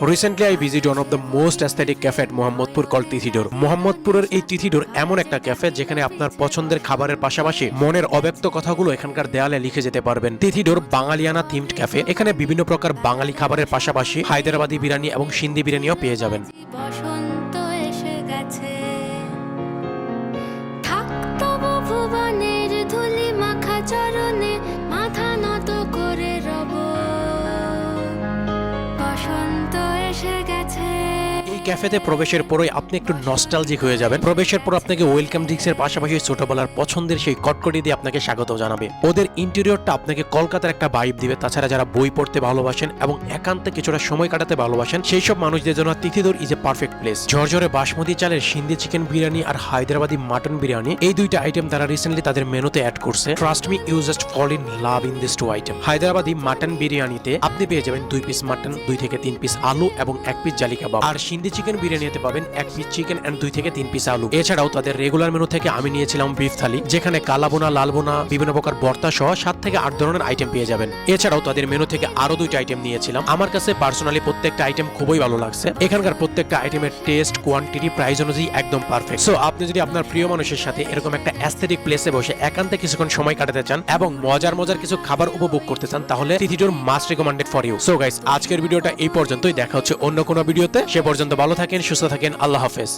Recently, I visited one of the most aesthetic cafe at Mohammedpur called Tithidor. মোহাম্মদপুরের এই তিথিডোর এমন একটা cafe যেখানে আপনার পছন্দের খাবারের পাশাপাশি মনের অব্যক্ত কথাগুলো এখানকার দেয়ালে লিখে যেতে পারবেন। Tithidore বাঙালিয়ানা themed cafe. এখানে বিভিন্ন প্রকার বাঙালি খাবারের পাশাপাশি হায়দ্রাবাদি বিরিয়ানি এবং সিন্ধি বিরিয়ানিও পেয়ে যাবেন। বসন্ত এসে গেছে, থাকতো ভুবনের ধুলি মাখা চরণে, মাথা নত করে রব। বসন্ত এসে গেছে। এই ক্যাফেতে প্রবেশের পরই আপনি একটু নস্টালজিক হয়ে যাবেন। প্রবেশের পর আপনাকে ওয়েলকাম ড্রিঙ্কসের পাশাপাশি ছোটবেলার পছন্দের সেই কটকটি দিয়ে আপনাকে স্বাগত জানাবে। ওদের ইন্টেরিয়রটা আপনাকে কলকাতার একটা ভাইব দিবে। তাছাড়া যারা বই পড়তে ভালোবাসেন এবং একান্তে কিছুটা সময় কাটাতে ভালোবাসেন সেই সব মানুষদের জন্য Tithidor is a perfect place. ঝরঝরে বাসমতি চালের সিন্ধি চিকেন বিরিয়ানি আর হায়দ্রাবাদি মাটন বিরিয়ানি, এই দুইটা আইটেম তারা রিসেন্টলি তাদের মেনুতে অ্যাড করছে। Trust me, you just fall in love in this two item. Hyderabadi mutton বিরিয়ানিতে আপনি পেয়ে যাবেন 2 পিস মাটন, 2 থেকে 3 পিস আলু এবং 1 পিস জালি কাবাব। আর সিন্ধি চিকেন বিরিয়ানিতে পাবেন 1 পিস চিকেন এন্ড 2 থেকে 3 পিস আলু। এছাড়াও তাদের রেগুলার মেনু থেকে আমি নিয়েছিলাম বিফ থালি, যেখানে কালাবোনা, লালবোনা, বিভিন্ন প্রকার ভর্তা সহ 7 থেকে 8 ধরনের আইটেম পেয়ে যাবেন। এছাড়াও তাদের মেনু থেকে আরো 2টা আইটেম নিয়েছিলাম। আমার কাছে পার্সোনালি প্রত্যেকটা আইটেম খুবই ভালো লাগছে। এখানকার প্রত্যেকটা আইটেমের টেস্ট, কোয়ান্টিটি, প্রাইস অনুযায়ী একদম পারফেক্ট। সো আপনি যদি আপনার প্রিয় মানুষের সাথে এরকম একটা অ্যাস্থেটিক প্লেসে বসে একান্তে কিছুক্ষণ সময় কাটাতে চান এবং মজার কিছু খাবার উপভোগ করতে চান, তাহলে তিথিডোর must recommended for you. So guys, আজকের ভিডিওটা এই পর্যন্তই। দেখা হচ্ছে অন্য কোনো ভিডিওতে। সে পর্যন্ত ভালো থাকেন, সুস্থ থাকেন। আল্লাহ হাফেজ।